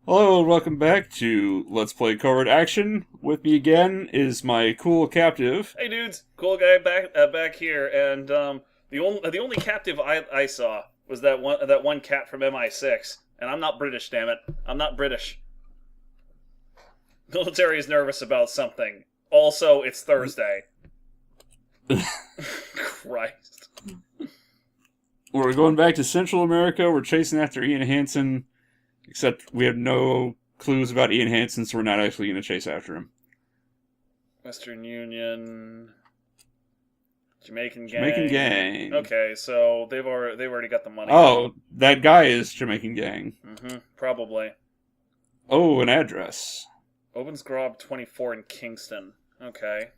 Hello and welcome back to Let's Play Covert Action. With me again is my cool captive. Hey dudes, Coolguye back here, and the only captive I saw was that one cat from MI6, and I'm not British, damn it, I'm not British. Military is nervous about something. Also, it's Thursday. Christ. We're going back to Central America. We're chasing after Ian Hansen, except we have no clues about Ian Hansen, so we're not actually going to chase after him. Western Union, Jamaican gang. Okay, so they've already got the money. Oh, that guy is Jamaican gang. Probably. Oh, an address. Obensgrob 24 in Kingston. Okay.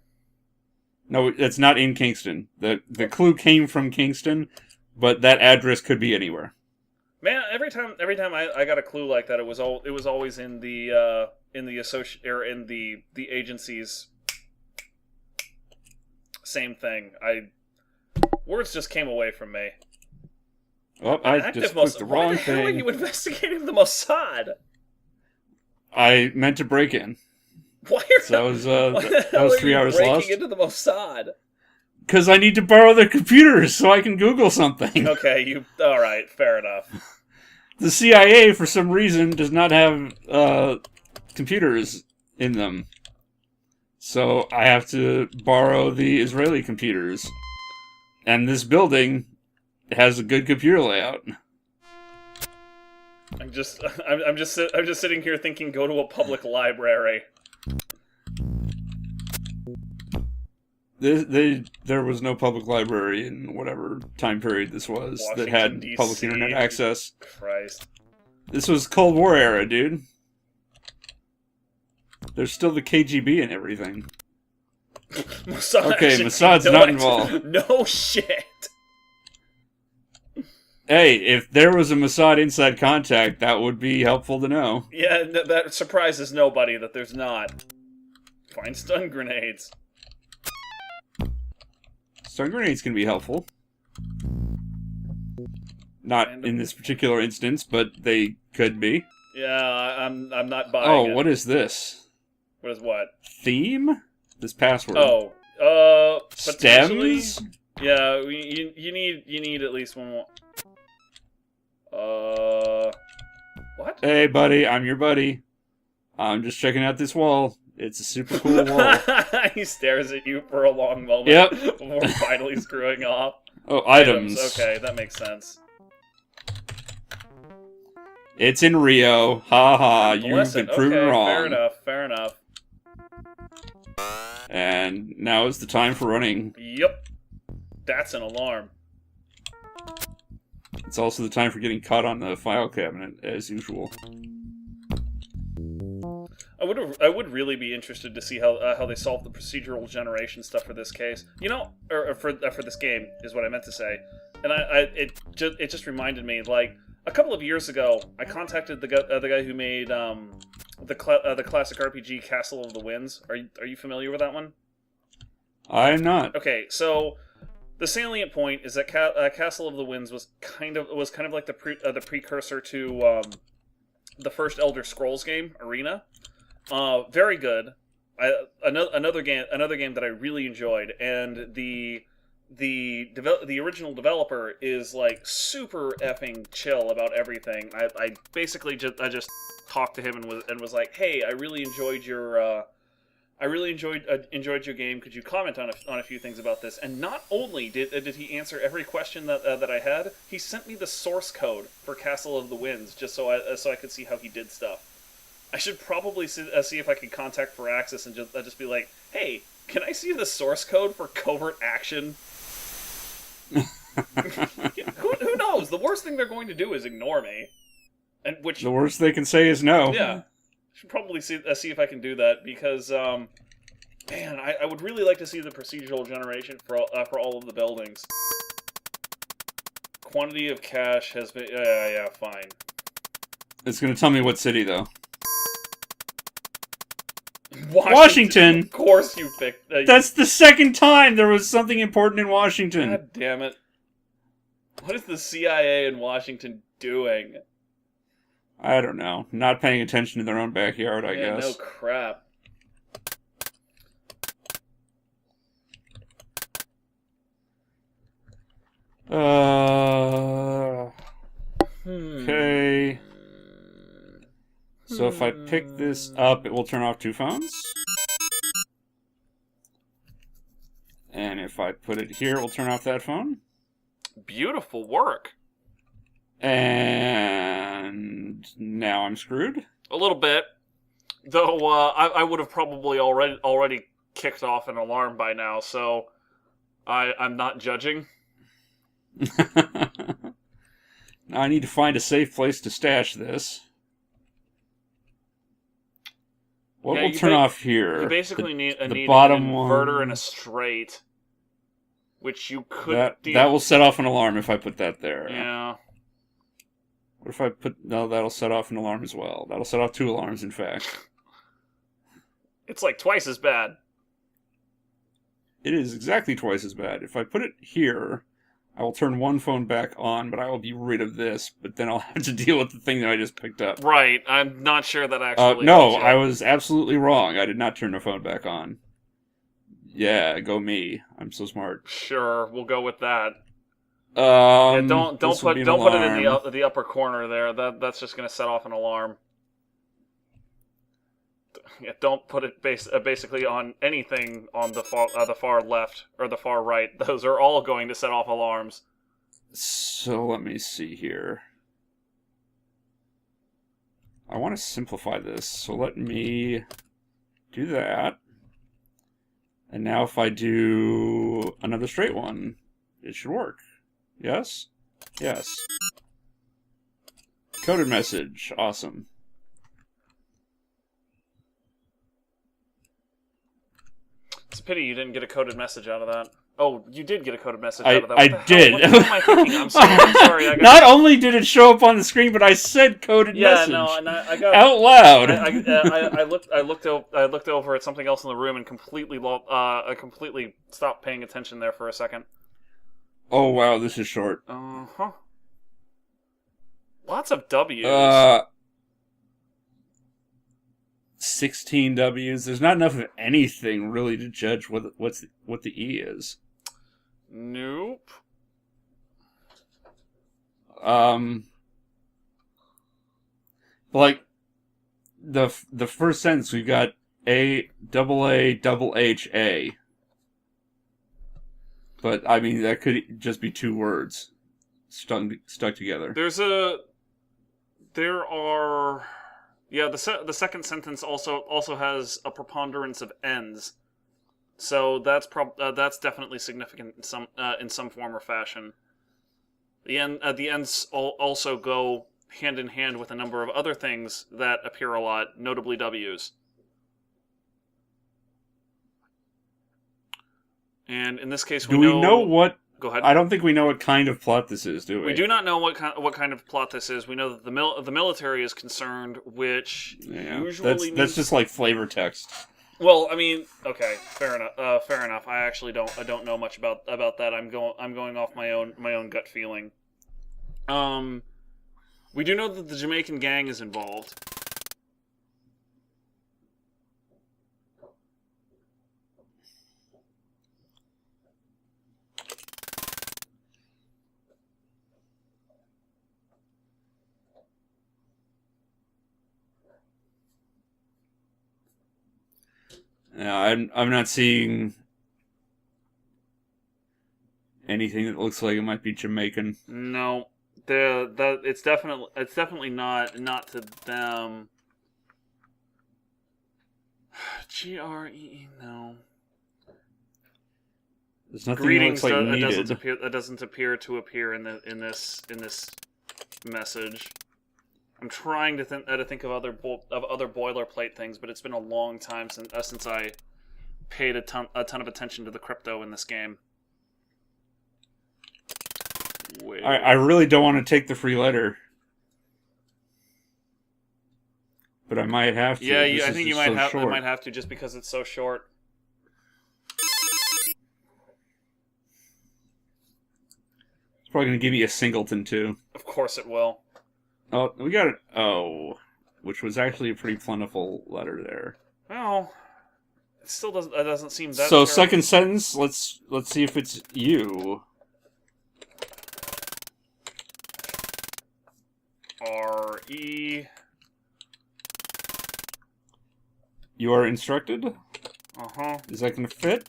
No, it's not in Kingston. The clue came from Kingston, but that address could be anywhere. Man, every time I got a clue like that, it was always in the agency's same thing. Words just came away from me. Oh, I just clicked the wrong thing. Why the hell are you investigating the Mossad? I meant to break in. Why so that was 3 hours lost. Breaking into the Mossad? Because I need to borrow their computers so I can Google something. Okay, alright, fair enough. The CIA, for some reason, does not have computers in them. So I have to borrow the Israeli computers. And this building has a good computer layout. I'm just sitting here thinking, go to a public library. There was no public library in whatever time period this was Washington, that had DC. public internet access. Christ. This was Cold War era, dude. There's still the KGB and everything. Mossad Mossad's not involved. No shit. Hey, if there was a Mossad inside contact, that would be helpful to know. Yeah, that surprises nobody that there's not. Find stun grenades. Stun grenades can be helpful. Not in this particular instance, but they could be. Yeah, I'm not buying it. What is this? What is what? Theme? This password. Potentially? Stems? Yeah, you need at least one more. What? Hey, buddy, I'm your buddy. I'm just checking out this wall. It's a super cool wall. He stares at you for a long moment. Yep. Before finally screwing off. Oh, items. Okay, that makes sense. It's in Rio. Ha ha, you've been proven wrong. Fair enough. And now is the time for running. Yep. That's an alarm. It's also the time for getting caught on the file cabinet, as usual. I would really be interested to see how they solve the procedural generation stuff for this case. You know, or for this game is what I meant to say. And it just reminded me, like, a couple of years ago, I contacted the guy who made the classic RPG Castle of the Winds. Are you familiar with that one? I'm not. Okay, so the salient point is that Castle of the Winds was kind of like the precursor to the first Elder Scrolls game, Arena. Very good. Another game that I really enjoyed, and the original developer is like super effing chill about everything. I basically just talked to him and was like, hey, I really enjoyed your game. Could you comment on a few things about this? And not only did he answer every question that I had, he sent me the source code for Castle of the Winds just so I could see how he did stuff. I should probably see if I can contact Firaxis and just be like, hey, can I see the source code for Covert Action? Who knows? The worst thing they're going to do is ignore me. The worst they can say is no. Yeah. Should probably see if I can do that, because, man, I would really like to see the procedural generation for all of the buildings. Quantity of cash has been... yeah, fine. It's going to tell me what city, though. Washington! Of course you picked... That's the second time there was something important in Washington. God damn it. What is the CIA in Washington doing? I don't know. Not paying attention to their own backyard, I Yeah, guess. no crap. Okay. So if I pick this up, it will turn off 2 phones. And if I put it here, it will turn off that phone. Beautiful work. And now I'm screwed. A little bit. Though I would have probably already kicked off an alarm by now, so I'm not judging. Now I need to find a safe place to stash this. What will turn off here? You basically need the bottom an inverter one. and a straight, which you could... That will set off an alarm if I put that there. Yeah. What if I put... No, that'll set off an alarm as well. That'll set off 2 alarms, in fact. It's like twice as bad. It is exactly twice as bad. If I put it here, I will turn 1 phone back on, but I will be rid of this, but then I'll have to deal with the thing that I just picked up. Right. I'm not sure that actually... No, I was absolutely wrong. I did not turn the phone back on. Yeah, go me. I'm so smart. Sure, we'll go with that. Yeah, don't put it in the upper corner there. That's just going to set off an alarm. Yeah, don't put it basically on anything on the far left or the far right. Those are all going to set off alarms. So let me see here. I want to simplify this, so let me do that. And now if I do another straight one, it should work. Yes? Yes. Coded message. Awesome. It's a pity you didn't get a coded message out of that. Oh, you did get a coded message out of that. I did. What the hell am I thinking? I'm sorry. Not only did it show up on the screen, but I said coded message. Yeah, no, and I got out loud. I looked over at something else in the room and completely stopped paying attention there for a second. Oh wow, this is short. Huh. Lots of W's. 16 W's. There's not enough of anything really to judge what the E is. Nope. Like the first sentence we've got A double H A. But I mean that could just be 2 words stuck together. The second sentence also has a preponderance of ends, so that's definitely significant in some form or fashion. The ends also go hand in hand with a number of other things that appear a lot, notably W's. And in this case, we know what? Go ahead. I don't think we know what kind of plot this is, do we? We do not know what kind of plot this is. We know that the military is concerned, which usually that's just like flavor text. Well, I mean, okay, fair enough. Fair enough. I actually don't know much about that. I'm going off my own gut feeling. We do know that the Jamaican gang is involved. No, I'm not seeing anything that looks like it might be Jamaican. No, it's definitely not to them. GRE, no. There's nothing Greetings that looks like that doesn't appear to appear in this message. I'm trying to think of other boilerplate things, but it's been a long time since I paid a ton of attention to the crypto in this game. Wait. I really don't want to take the free letter, but I might have to. Yeah, I think you might have to just because it's so short. It's probably going to give you a singleton too. Of course it will. Oh, we got an O, which was actually a pretty plentiful letter there. Well, it still doesn't seem that. So terrible. second sentence. Let's see if it's you. R-E. You are instructed. Is that going to fit?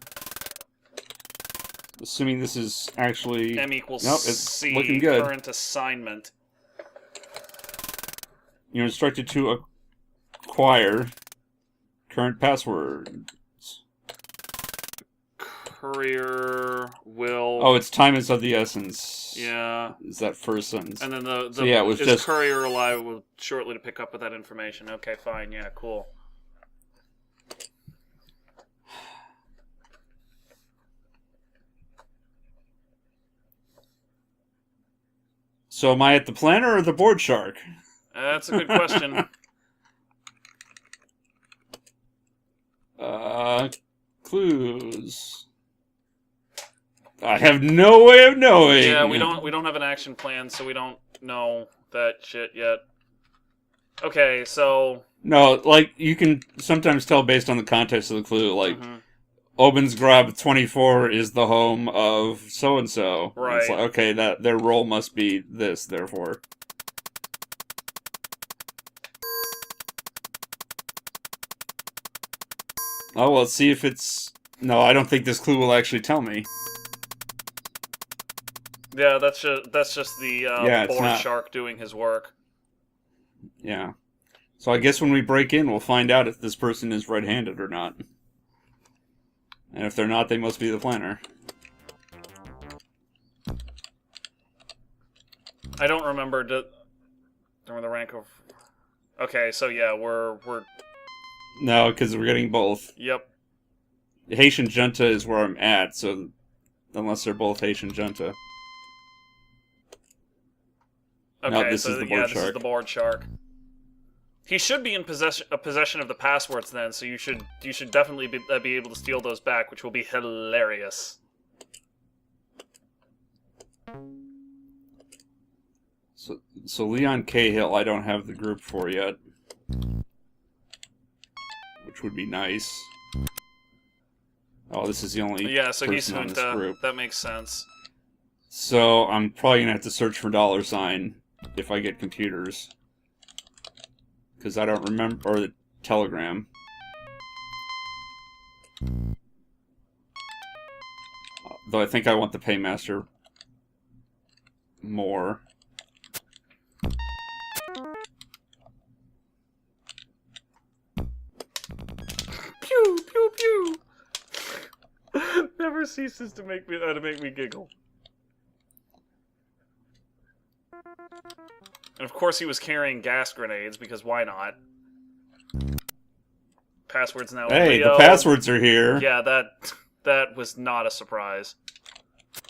Assuming this is actually M equals nope, it's C. looking good. Current assignment. You're instructed to acquire current passwords. Courier will. Oh, it's time is of the essence. Yeah. Is that first sentence? And then the so yeah, it was is just courier alive shortly to pick up with that information. Okay, fine. Yeah, cool. So am I at the planner or the board shark? That's a good question. Clues. I have no way of knowing. Yeah, we don't have an action plan, so we don't know that shit yet. Okay, so no, like you can sometimes tell based on the context of the clue. Like Oben's Grab 24 is the home of so and so. Right. It's like, okay, that their role must be this. Therefore. Oh, well, let's see if it's... No, I don't think this clue will actually tell me. yeah, that's just the board shark doing his work. Yeah. So I guess when we break in, we'll find out if this person is right-handed or not. And if they're not, they must be the planner. I don't remember the rank of... Okay, so yeah, we're... No, because we're getting both. Yep. Haitian Junta is where I'm at, so... Unless they're both Haitian Junta. Okay, no, this so is the board yeah, shark. this is the board shark. He should be in possession of the passwords then, so you should definitely be able to steal those back, which will be hilarious. So Leon Cahill, I don't have the group for yet. Which would be nice. Oh, this is the only so he's person on this Junta. group. That makes sense. So I'm probably gonna have to search for $sign if I get computers. Because I don't remember... Or the telegram. Though I think I want the paymaster more. Pew pew pew. Never ceases to make me giggle. And of course he was carrying gas grenades, because why not? Passwords now. Hey, Leo. the passwords are here. Yeah, that was not a surprise.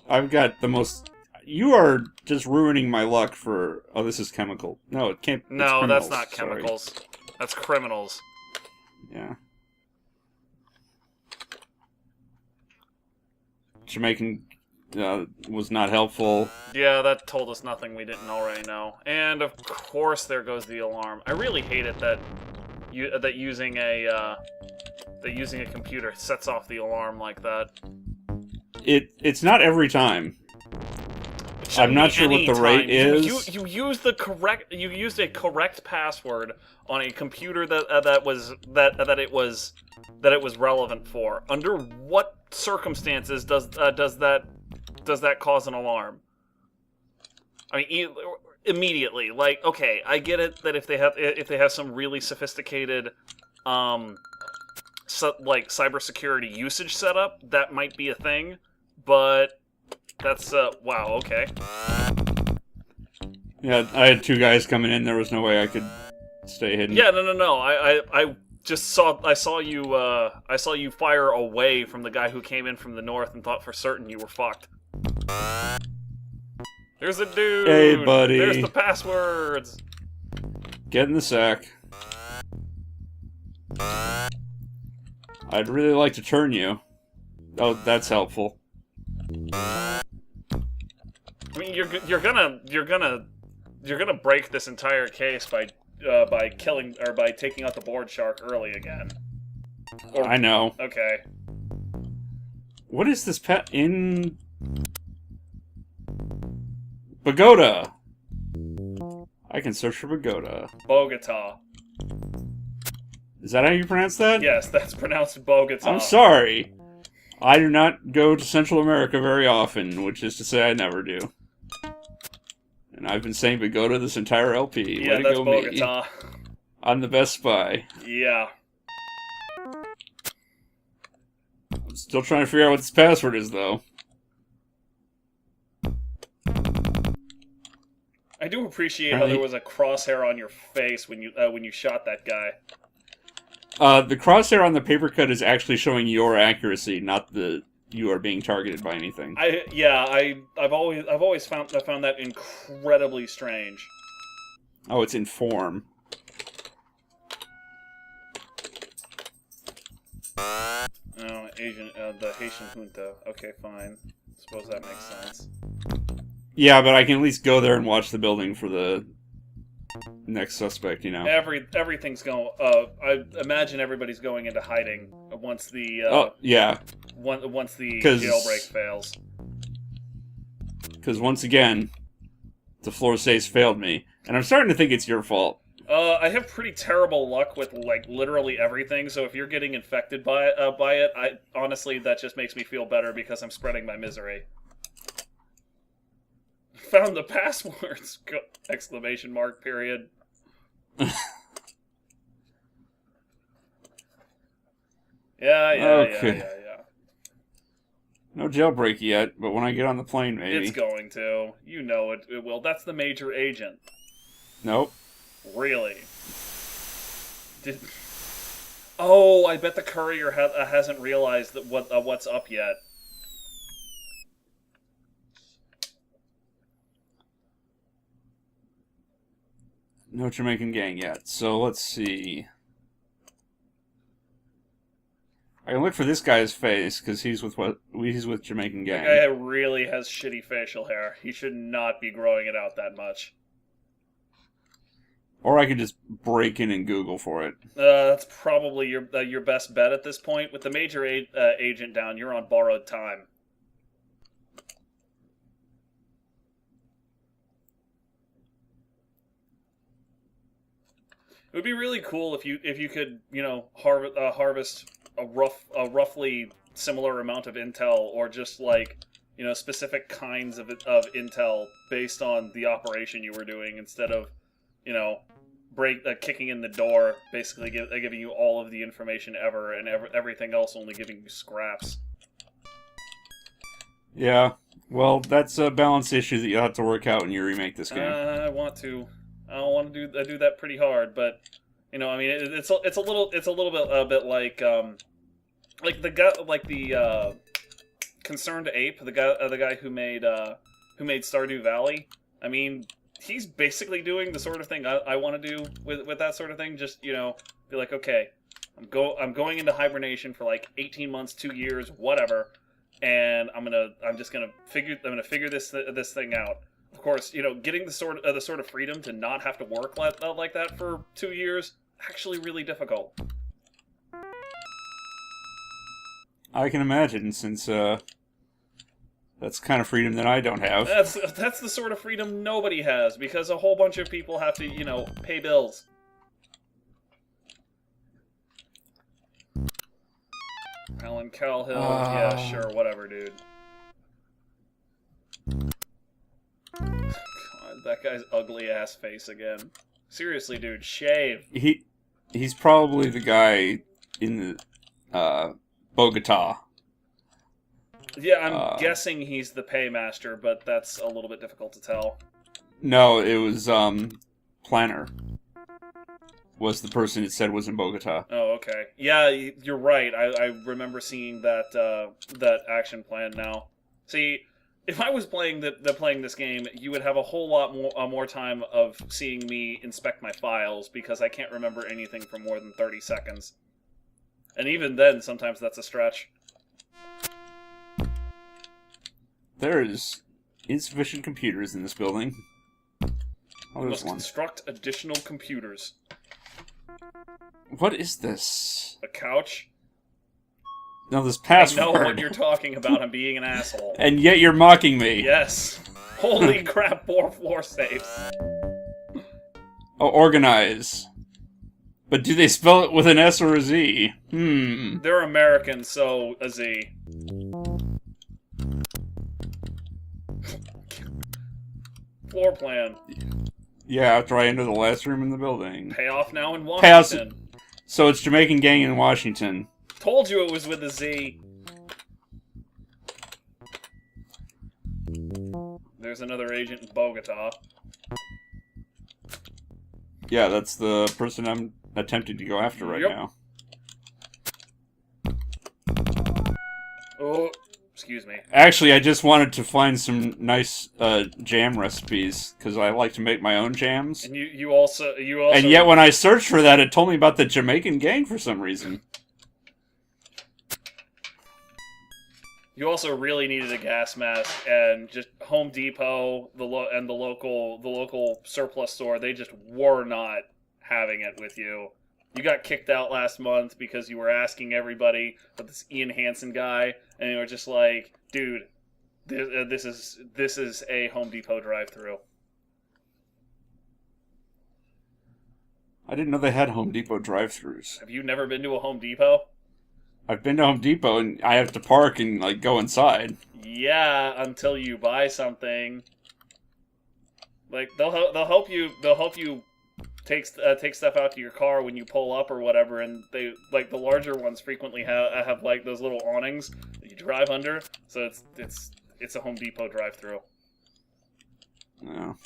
I've got the most... You are just ruining my luck for... Oh, this is chemical. No, it can't... No, that's not chemicals. Sorry. That's criminals. Yeah. Jamaican was not helpful. Yeah, that told us nothing we didn't already know. And of course, there goes the alarm. I really hate it that using a computer sets off the alarm like that. It's not every time. I'm not sure what the rate is. You used a correct password on a computer that it was relevant for. Under what circumstances does that cause an alarm? I mean, immediately. Like, okay, I get it that if they have some really sophisticated cybersecurity usage setup, that might be a thing, but that's wow, okay. Yeah, I had two guys coming in. There was no way I could stay hidden. Yeah, no. I saw you fire away from the guy who came in from the north and thought for certain you were fucked. There's a dude. Hey, buddy. There's the passwords. Get in the sack. I'd really like to turn you. Oh, that's helpful. I mean, you're gonna you're gonna break this entire case by killing or by taking out the board shark early again. Or, I know. Okay. What is this pet in Bogota? I can search for Bogota. Bogota. Is that how you pronounce that? Yes, that's pronounced Bogota. I'm sorry. I do not go to Central America very often, which is to say I never do. And I've been saying Bogota this entire LP. Yeah, Way to that's go, Bogota. me. I'm the best spy. Yeah. I'm still trying to figure out what this password is, though. I do appreciate how there was a crosshair on your face when you shot that guy. The crosshair on the paper cut is actually showing your accuracy, not the you are being targeted by anything. I've always found that incredibly strange. Oh, it's in form. Oh, the Haitian junta. Okay, fine. Suppose that makes sense. Yeah, but I can at least go there and watch the building for the next suspect, you know. Everything's going. I imagine everybody's going into hiding once the. Once the jailbreak fails. Because once again, the floor says failed me, and I'm starting to think it's your fault. I have pretty terrible luck with like literally everything. So if you're getting infected by it, honestly that just makes me feel better because I'm spreading my misery. Found the passwords! Exclamation mark, period. Yeah. No jailbreak yet, but when I get on the plane, maybe. It's going to. You know it will. That's the major agent. Nope. Really? Oh, I bet the courier hasn't realized that what's up yet. No Jamaican gang yet. So let's see. I can look for this guy's face because he's with Jamaican gang. The guy really has shitty facial hair. He should not be growing it out that much. Or I could just break in and Google for it. That's probably your best bet at this point. With the major agent down, you're on borrowed time. It would be really cool if you could harvest a roughly similar amount of intel, or just like specific kinds of intel based on the operation you were doing, instead of kicking in the door, basically giving you all of the information ever, and everything else only giving you scraps. Yeah, well, that's a balance issue that you'll have to work out when you remake this game. I want to. I don't want to do that pretty hard, but I mean, it's a little bit like the guy, like the Concerned Ape, the guy who made Stardew Valley. I mean, he's basically doing the sort of thing I want to do with that sort of thing. Just be like, okay, I'm going into hibernation for like 18 months, 2 years, whatever, and I'm gonna figure this thing out. Of course, getting the sort of freedom to not have to work like that for 2 years, actually really difficult. I can imagine, since that's the kind of freedom that I don't have. That's the sort of freedom nobody has, because a whole bunch of people have to, pay bills. Alan Calhill, yeah, sure, whatever, dude. God, that guy's ugly ass face again. Seriously, dude, shave. He's probably the guy in the Bogota. Yeah, I'm guessing he's the paymaster, but that's a little bit difficult to tell. No, it was Planner. Was the person it said was in Bogota. Oh, okay. Yeah, you're right. I remember seeing that action plan now. See, if I was playing this game, you would have a whole lot more time of seeing me inspect my files, because I can't remember anything for more than 30 seconds. And even then, sometimes that's a stretch. There is insufficient computers in this building. Oh, You there's must one. construct additional computers. What is this? A couch? No, this I password. know what you're talking about. I'm being an asshole. And yet you're mocking me. Yes. Holy crap, 4 floor safes. Oh, organize. But do they spell it with an S or a Z? They're American, so a Z. Floor plan. Yeah, after I enter the last room in the building. Payoff now in Payoff. Washington. So it's Jamaican gang in Washington. Told you it was with a Z. There's another agent in Bogota. Yeah, that's the person I'm attempting to go after right now. Oh, excuse me. Actually, I just wanted to find some nice jam recipes, because I like to make my own jams. And you also... And yet when I searched for that, it told me about the Jamaican gang for some reason. You also really needed a gas mask, and just Home Depot, the local surplus store, they just were not having it with you. You got kicked out last month because you were asking everybody about this Ian Hansen guy, and they were just like, "Dude, this is a Home Depot drive-through." I didn't know they had Home Depot drive-thrus. Have you never been to a Home Depot? I've been to Home Depot and I have to park and like go inside. Yeah, until you buy something. Like they'll help you take stuff out to your car when you pull up or whatever, and they like the larger ones frequently have like those little awnings that you drive under. So it's a Home Depot drive-through. No.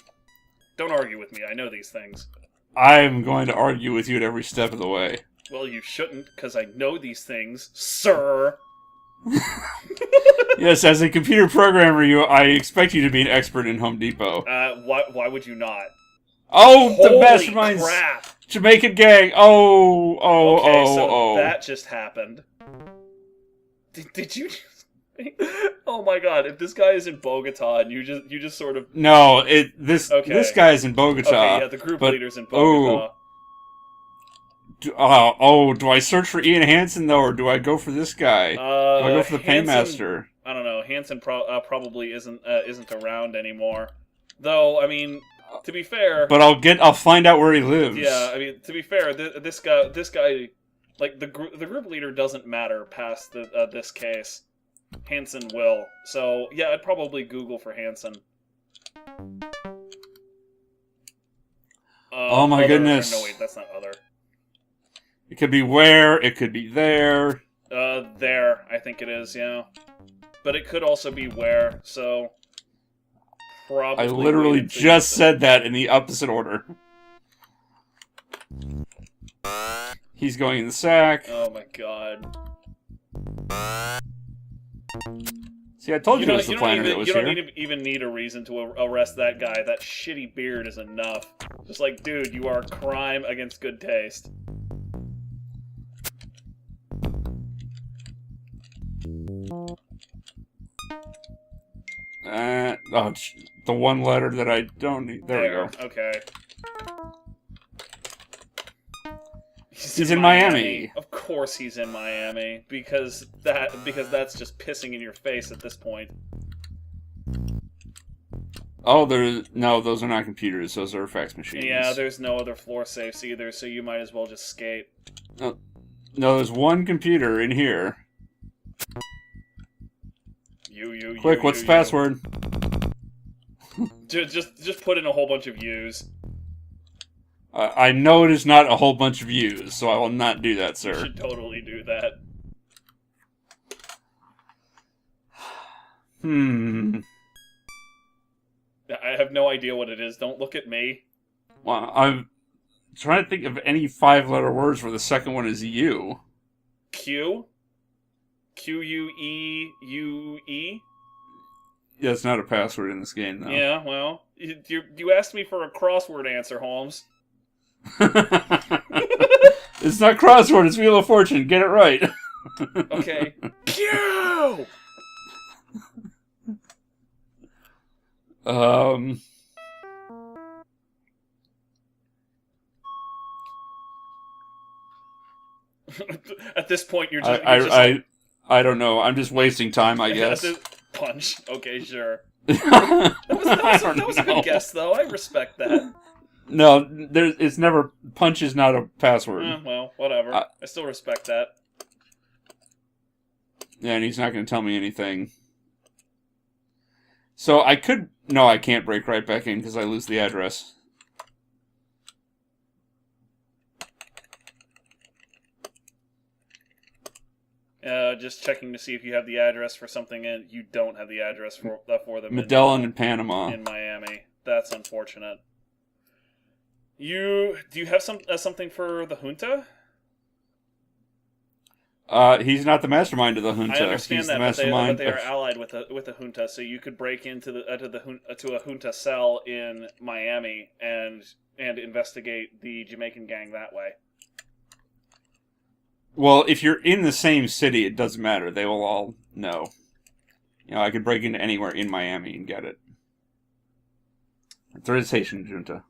Don't argue with me. I know these things. I'm going to argue with you at every step of the way. Well, you shouldn't, because I know these things, sir. Yes, as a computer programmer, I expect you to be an expert in Home Depot. Why would you not? Oh, Holy the masterminds! crap! Jamaican gang! Oh. That just happened. Did you just... Oh my god, if this guy is in Bogota and you just sort of... No, this guy is in Bogota. Okay, yeah, the group leader's in Bogota. Do I search for Ian Hansen, though, or do I go for this guy? Do I go for the Paymaster? I don't know. Hansen probably isn't around anymore. Though, I mean, to be fair... But I'll find out where he lives. Yeah, I mean, to be fair, this guy, like, the group leader doesn't matter past this case. Hansen will. So, yeah, I'd probably Google for Hansen. Oh my goodness. No, wait, that's not other. It could be where, it could be there. There, I think it is, yeah. But it could also be where, so... Probably... I literally just said that in the opposite order. He's going in the sack. Oh my god. See, I told you it was the planner that was here. You don't even need a reason to arrest that guy. That shitty beard is enough. Just like, dude, you are a crime against good taste. The one letter that I don't need. There we go. Okay. He's in Miami. Of course he's in Miami, because that's just pissing in your face at this point. Oh, no, those are not computers. Those are fax machines. Yeah, there's no other floor safes either, so you might as well just skate. No, there's one computer in here. Quick, what's the password? Just put in a whole bunch of U's. I know it is not a whole bunch of U's, so I will not do that, sir. You should totally do that. I have no idea what it is. Don't look at me. Well, I'm trying to think of any 5-letter words where the second one is U. Q? Q-U-E-U-E? Yeah, it's not a password in this game, though. Yeah, well, you asked me for a crossword answer, Holmes. It's not crossword, it's Wheel of Fortune. Get it right. Okay. Q! At this point, you're just I don't know. I'm just wasting time, I guess. Punch. Okay, sure. That was a good guess, though. I respect that. No, it's never... Punch is not a password. Well, whatever. I still respect that. Yeah, and he's not going to tell me anything. So I could... No, I can't break right back in because I lose the address. Just checking to see if you have the address for something, and you don't have the address for them. Medellin in Panama. In Miami. That's unfortunate. Do you have something for the junta? He's not the mastermind of the junta. I understand he's that, the mastermind but they are allied with the junta, so you could break into to a junta cell in Miami and investigate the Jamaican gang that way. Well, if you're in the same city, it doesn't matter. They will all know. You know, I could break into anywhere in Miami and get it. There is Haitian junta.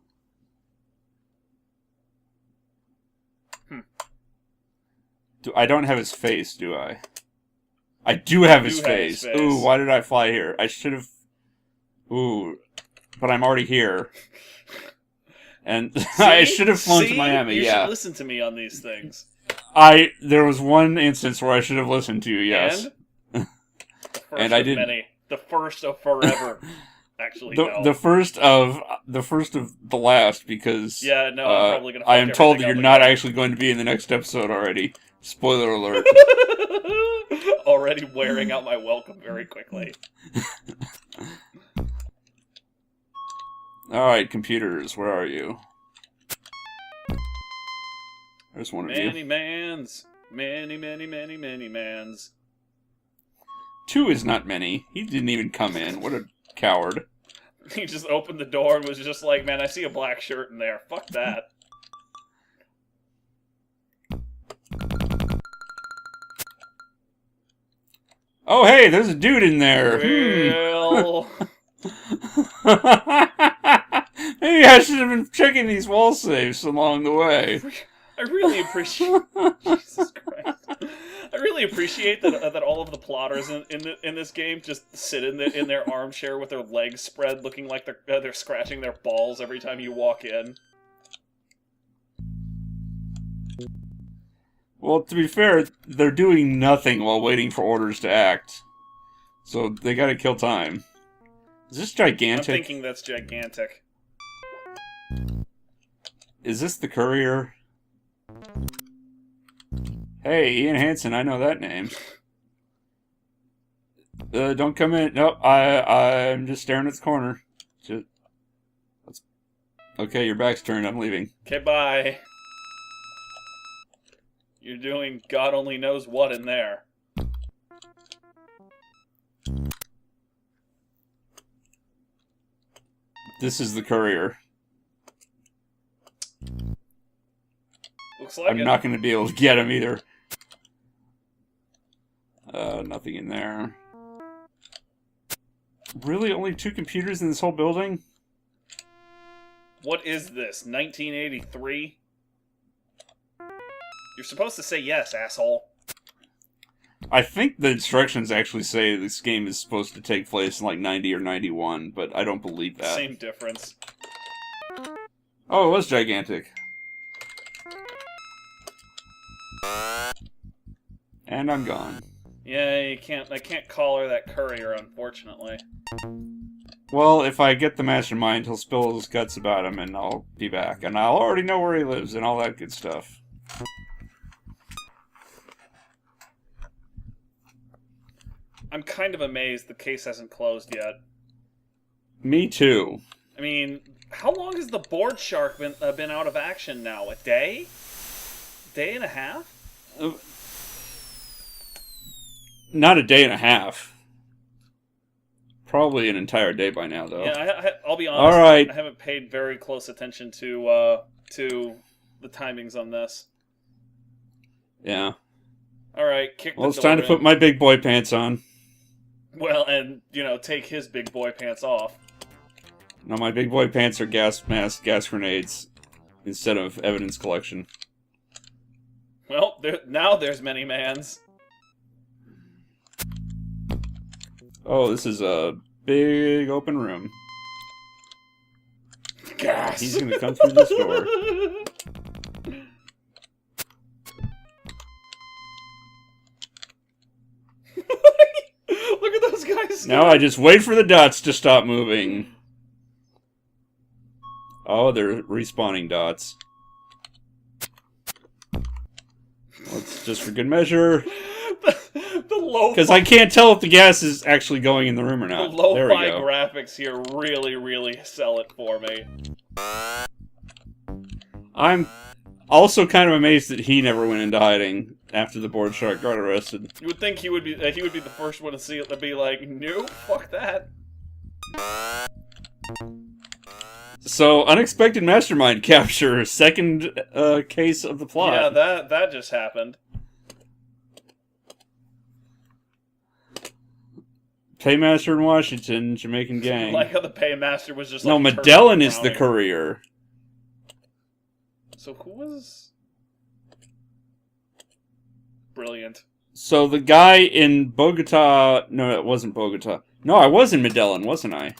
I don't have his face, do I? I do have his face. Ooh, why did I fly here? I should have... Ooh, but I'm already here. And I should have flown to Miami, you should listen to me on these things. There was one instance where I should have listened to you, yes. And I didn't. Many. The first of forever. Actually, the first of the last, because I'm probably gonna I am told that you're not actually going to be in the next episode already. Spoiler alert. Already wearing out my welcome very quickly. Alright, computers, where are you? There's one of you. Many mans. Many mans. 2 is not many. He didn't even come in. What a coward. He just opened the door and was just like, man, I see a black shirt in there. Fuck that. Oh, hey, there's a dude in there. Well... Maybe I should have been checking these wall safes along the way. I really appreciate... Jesus Christ. I really appreciate that all of the plotters in this game just sit in their armchair with their legs spread, looking like they're scratching their balls every time you walk in. Well, to be fair, they're doing nothing while waiting for orders to act. So they gotta kill time. Is this gigantic? I'm thinking that's gigantic. Is this the courier? Hey, Ian Hansen, I know that name. Don't come in. Nope, I'm just staring at the corner. Okay, your back's turned. I'm leaving. Okay, bye. You're doing God only knows what in there. This is the courier. Looks like I'm not going to be able to get him either. Nothing in there. Really? Only 2 computers in this whole building? What is this? 1983? You're supposed to say yes, asshole. I think the instructions actually say this game is supposed to take place in like 90 or 91, but I don't believe that. Same difference. Oh, it was gigantic. And I'm gone. Yeah, I can't call her that courier, unfortunately. Well, if I get the mastermind, he'll spill his guts about him, and I'll be back. And I'll already know where he lives, and all that good stuff. I'm kind of amazed the case hasn't closed yet. Me too. I mean, how long has the board shark been out of action now? A day? Day and a half? Not a day and a half. Probably an entire day by now, though. Yeah, I'll be honest. All right. I haven't paid very close attention to the timings on this. Yeah. All right, kick the door. Well, it's time to put my big boy pants on. Well, and, take his big boy pants off. No, my big boy pants are gas masks, gas grenades, instead of evidence collection. Well, now there's many mans. Oh, this is a big open room. Gas. He's gonna come through this door. Look at those guys. Now I just wait for the dots to stop moving. Oh, they're respawning dots. Let's just for good measure. The low Because I can't tell if the gas is actually going in the room or not. The lo-fi There we go. graphics here really sell it for me. I'm also kind of amazed that he never went into hiding after the board shark got arrested. You would think he would be the first one to see it to be like, nope, fuck that. So, unexpected mastermind capture, second case of the plot. Yeah, that just happened. Paymaster in Washington, Jamaican gang. Like how the paymaster was just No, like Medellin is the turning. courier. So who was brilliant? So the guy in Bogota... No, it wasn't Bogota. No, I was in Medellin, wasn't I?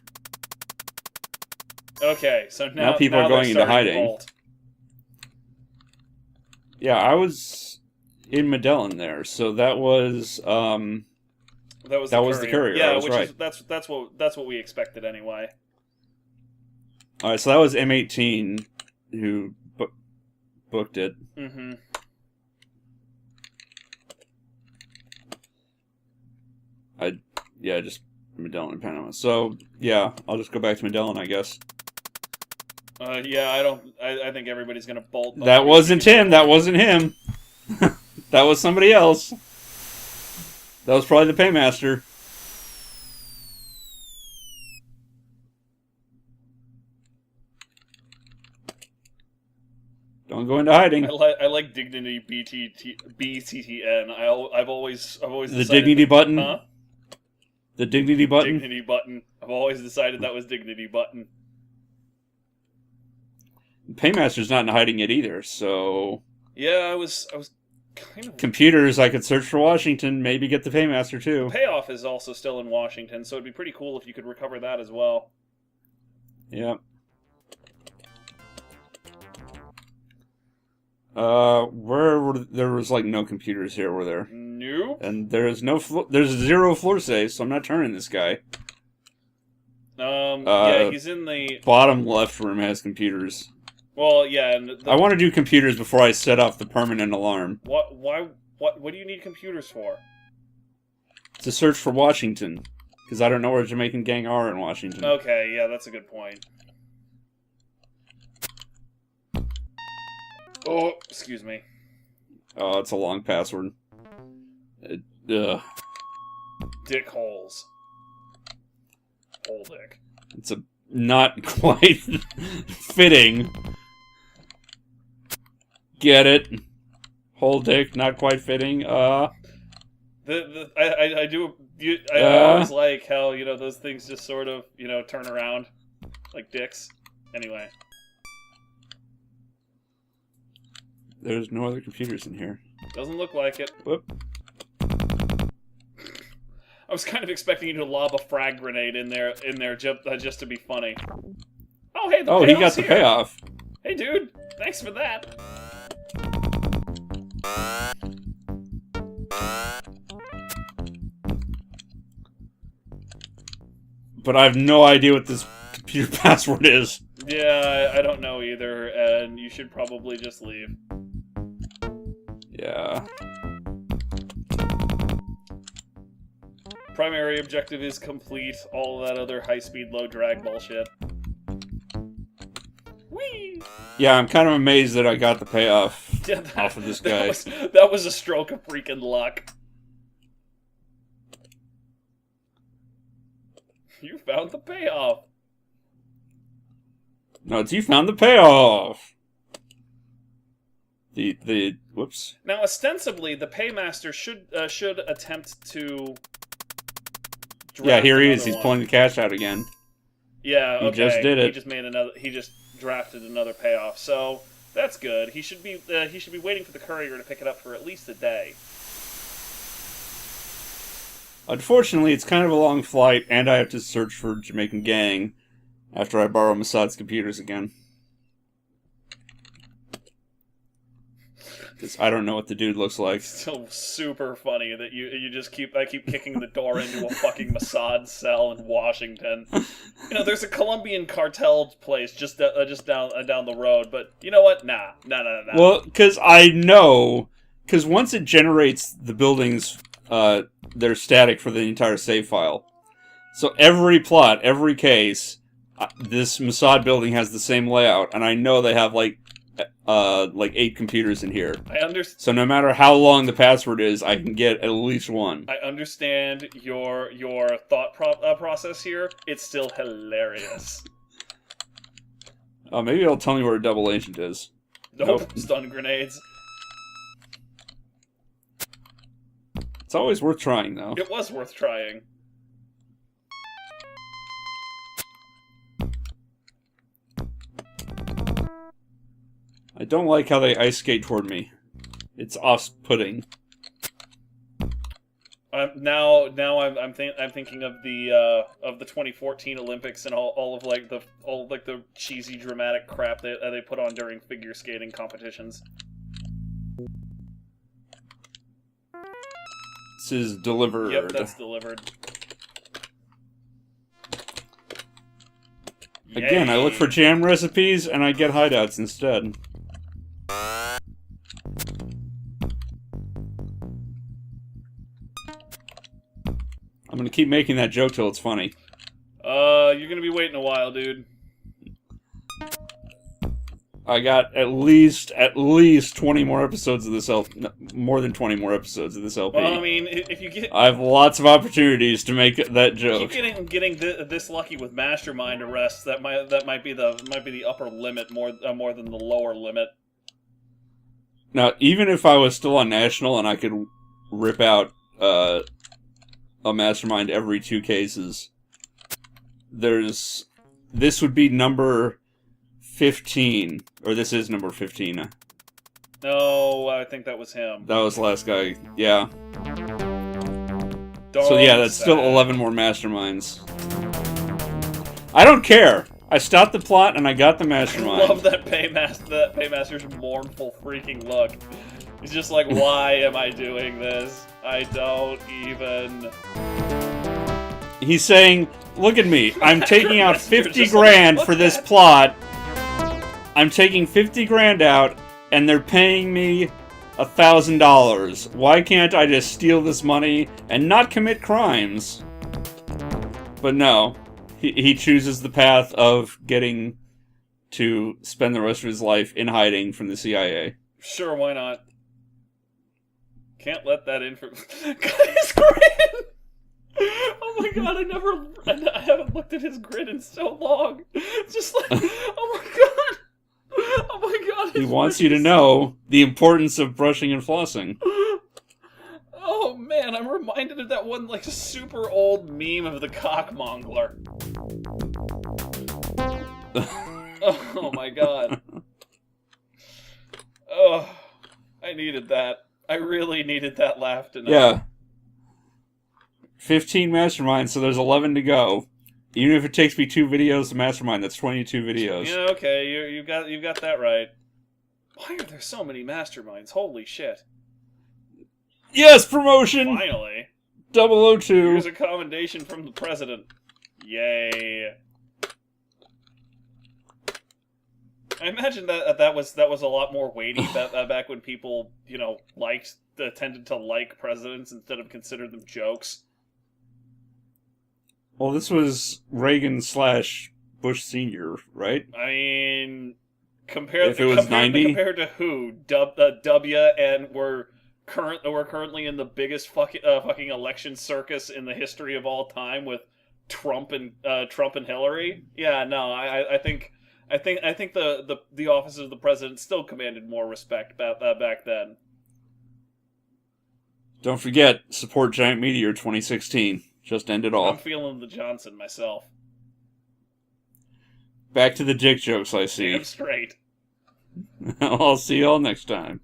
Okay, so now people are going into hiding. Yeah, I was in Medellin there, so that was... That was the courier. Yeah, I was which right. is that's what we expected anyway. Alright, so that was M18 who booked it. Mm-hmm. Just Medellin and Panama. So, yeah, I'll just go back to Medellin, I guess. Yeah, I think everybody's gonna bolt. That wasn't him. That wasn't him. That was somebody else. That was probably the paymaster. Don't go into hiding. I like dignity BTTN. I've always The decided dignity button. Huh? The dignity button. Dignity button. I've always decided that was dignity button. Paymaster's not in hiding yet either, so... Yeah, I was kind of... Computers, I could search for Washington, maybe get the paymaster too. Payoff is also still in Washington, so it'd be pretty cool if you could recover that as well. Yeah. There was like no computers here, were there? Nope. And there's zero floor safe, so I'm not turning this guy. Yeah, he's in the... Bottom left room has computers. Well, yeah, and... I want to do computers before I set off the permanent alarm. What do you need computers for? To search for Washington. Because I don't know where Jamaican gang are in Washington. Okay, yeah, that's a good point. Oh, excuse me. Oh, it's a long password. Ugh. Dick holes. Hole dick. It's a not quite fitting. Get it? Hole dick, not quite fitting. I always like how, you know, those things just sort of, you know, turn around like dicks. Anyway. There's no other computers in here. Doesn't look like it. Whoop. I was kind of expecting you to lob a frag grenade in there just to be funny. Oh, hey, he got the payoff. Hey, dude, thanks for that. But I have no idea what this computer password is. Yeah, I don't know either, and you should probably just leave. Yeah. Primary objective is complete. All that other high-speed, low-drag bullshit. Whee! Yeah, I'm kind of amazed that I got the payoff off of this guy. That was a stroke of freaking luck. You found the payoff. No, it's you found the payoff. Whoops. Now, ostensibly, the paymaster should attempt to. Yeah, here he is. Another He's one. pulling the cash out again. Yeah, okay. He just did it. He just drafted another payoff. So That's good. He should be waiting for the courier to pick it up for at least a day. Unfortunately, it's kind of a long flight, and I have to search for Jamaican Gang after I borrow Mossad's computers again. Because I don't know what the dude looks like. Still super funny that I keep kicking the door into a fucking Mossad cell in Washington. You know, there's a Colombian cartel place just down the road, but you know what? Nah. Well, because I know, because once it generates the buildings, they're static for the entire save file. So every plot, every case, this Mossad building has the same layout, and I know they have like 8 computers in here. I understand. So no matter how long the password is, I can get at least one. I understand your thought process here. It's still hilarious. Maybe it'll tell me where a double agent is. Nope. Stun grenades. It's always worth trying, though. It was worth trying. I don't like how they ice skate toward me. It's off-putting. Now I'm thinking of the 2014 Olympics and all of the cheesy dramatic crap that they put on during figure skating competitions. This is delivered. Yep, that's delivered. Again, I look for jam recipes and I get hideouts instead. I'm gonna keep making that joke till it's funny. You're gonna be waiting a while, dude. I got at least 20 more episodes of this LP. No, more than 20 more episodes of this LP. Well, I mean, if you get... I have lots of opportunities to make that joke. Keep getting this lucky with mastermind arrests, that might be the upper limit more than the lower limit. Now, even if I was still on National and I could rip out a mastermind every 2 cases, this would be number 15, or this is number 15. No, I think that was him. That was the last guy, yeah. Darn so yeah, that's sad. still 11 more masterminds. I don't care. I stopped the plot and I got the mastermind. I love that Paymaster's mournful freaking look. He's just like, why am I doing this? I don't even... He's saying, look at me, I'm taking out 50 just grand like, for this plot. I'm taking 50 grand out, and they're paying me $1,000. Why can't I just steal this money and not commit crimes? But no, he chooses the path of getting to spend the rest of his life in hiding from the CIA. Sure, why not? Can't let that in for... God, his grin! Oh my god, I haven't looked at his grin in so long. It's just like, oh my god! Oh my god! He wants you to know the importance of brushing and flossing. Oh man, I'm reminded of that one, like, super old meme of the cockmongler. Oh my god. Oh, I needed that. I really needed that laugh tonight. Yeah. 15 masterminds, so there's 11 to go. Even if it takes me 2 videos to mastermind, that's 22 videos. Yeah, okay, you got that right. Why are there so many masterminds? Holy shit. Yes, promotion! Finally. 002. Here's a commendation from the president. Yay. I imagine that was a lot more weighty back when people, tended to like presidents instead of consider them jokes. Well, this was Reagan / Bush Sr., right? I mean, compared to 90? Compared to who? W, and we're currently in the biggest fucking election circus in the history of all time with Trump and Hillary. Yeah, no, I think the office of the president still commanded more respect back then. Don't forget, support Giant Meteor 2016. Just end it all. I'm feeling the Johnson myself. Back to the dick jokes, I see. Damn straight. I'll see y'all next time.